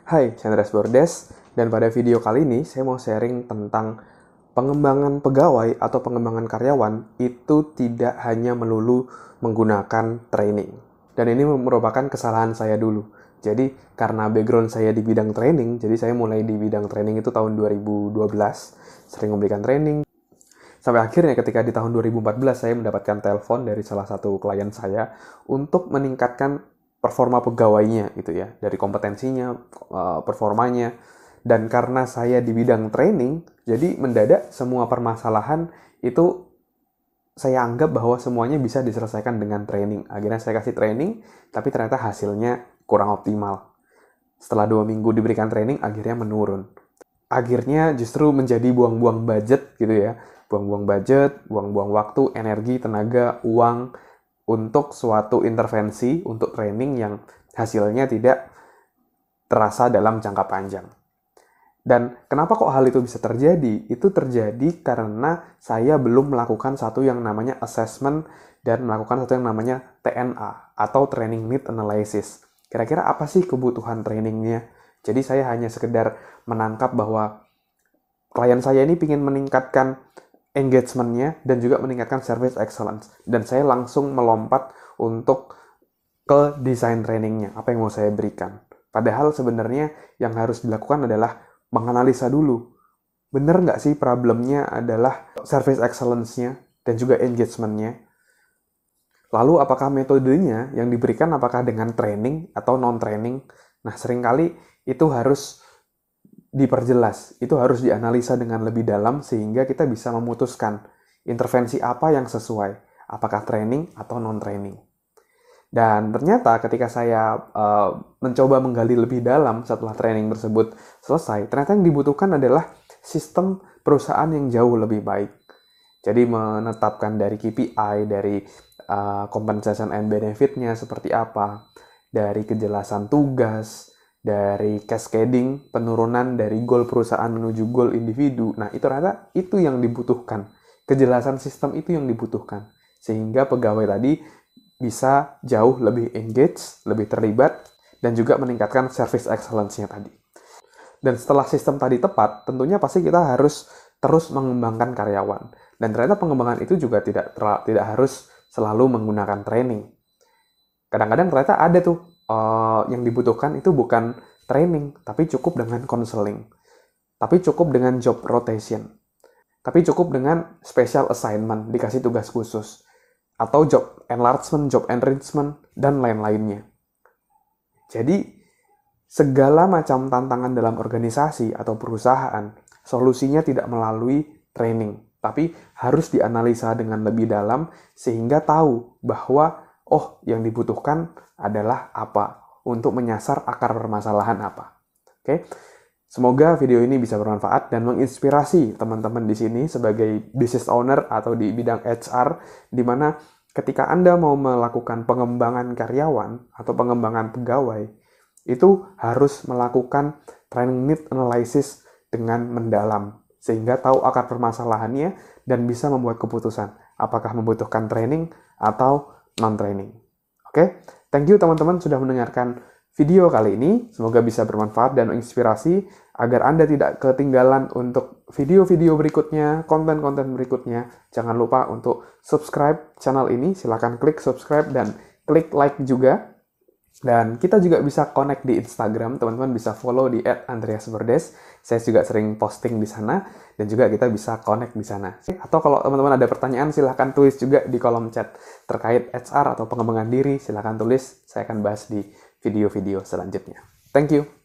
Hai, saya Andreas Bordes, dan pada video kali ini saya mau sharing tentang pengembangan pegawai atau pengembangan karyawan itu tidak hanya melulu menggunakan training. Dan ini merupakan kesalahan saya dulu. Jadi, karena background saya di bidang training, jadi saya mulai di bidang training itu tahun 2012, sering memberikan training. Sampai akhirnya ketika di tahun 2014 saya mendapatkan telepon dari salah satu klien saya untuk meningkatkan performa pegawainya gitu ya, dari kompetensinya, performanya. Dan karena saya di bidang training, jadi mendadak semua permasalahan itu saya anggap bahwa semuanya bisa diselesaikan dengan training. Akhirnya saya kasih training, tapi ternyata hasilnya kurang optimal. Setelah 2 minggu diberikan training, akhirnya menurun. Akhirnya justru menjadi buang-buang budget gitu ya. Buang-buang budget, buang-buang waktu, energi, tenaga, uang untuk suatu intervensi, untuk training yang hasilnya tidak terasa dalam jangka panjang. Dan kenapa kok hal itu bisa terjadi? Itu terjadi karena saya belum melakukan satu yang namanya assessment dan melakukan satu yang namanya TNA atau Training Need Analysis. Kira-kira apa sih kebutuhan trainingnya? Jadi saya hanya sekedar menangkap bahwa klien saya ini ingin meningkatkan engagement-nya dan juga meningkatkan service excellence. Dan saya langsung melompat untuk ke desain trainingnya, apa yang mau saya berikan. Padahal sebenarnya yang harus dilakukan adalah menganalisa dulu. Bener nggak sih problemnya adalah service excellence-nya dan juga engagement-nya? Lalu apakah metodenya yang diberikan apakah dengan training atau non-training? Nah, seringkali itu harus diperjelas, itu harus dianalisa dengan lebih dalam sehingga kita bisa memutuskan intervensi apa yang sesuai, apakah training atau non-training. Dan ternyata ketika saya mencoba menggali lebih dalam setelah training tersebut selesai, ternyata yang dibutuhkan adalah sistem perusahaan yang jauh lebih baik. Jadi menetapkan dari KPI, dari compensation and benefit-nya seperti apa, dari kejelasan tugas, dari cascading, penurunan dari goal perusahaan menuju goal individu. Nah, itu ternyata itu yang dibutuhkan. Kejelasan sistem itu yang dibutuhkan. Sehingga pegawai tadi bisa jauh lebih engage, lebih terlibat, dan juga meningkatkan service excellence-nya tadi. Dan setelah sistem tadi tepat, tentunya pasti kita harus terus mengembangkan karyawan. Dan ternyata pengembangan itu juga tidak harus selalu menggunakan training. Kadang-kadang ternyata ada tuh yang dibutuhkan itu bukan training, tapi cukup dengan counseling. Tapi cukup dengan job rotation. Tapi cukup dengan special assignment, dikasih tugas khusus. Atau job enlargement, job enrichment, dan lain-lainnya. Jadi, segala macam tantangan dalam organisasi atau perusahaan, solusinya tidak melalui training, tapi harus dianalisa dengan lebih dalam sehingga tahu bahwa yang dibutuhkan adalah apa untuk menyasar akar permasalahan apa. Oke? Semoga video ini bisa bermanfaat dan menginspirasi teman-teman di sini sebagai business owner atau di bidang HR, di mana ketika Anda mau melakukan pengembangan karyawan atau pengembangan pegawai, itu harus melakukan training need analysis dengan mendalam, sehingga tahu akar permasalahannya dan bisa membuat keputusan apakah membutuhkan training atau non-training. Oke, thank you teman-teman sudah mendengarkan video kali ini. Semoga bisa bermanfaat dan menginspirasi agar Anda tidak ketinggalan untuk video-video berikutnya, konten-konten berikutnya. Jangan lupa untuk subscribe channel ini. Silahkan klik subscribe dan klik like juga. Dan kita juga bisa connect di Instagram, teman-teman bisa follow di @andreasbordes. Saya juga sering posting di sana, dan juga kita bisa connect di sana. Atau kalau teman-teman ada pertanyaan, silahkan tulis juga di kolom chat terkait HR atau pengembangan diri, silahkan tulis, saya akan bahas di video-video selanjutnya. Thank you.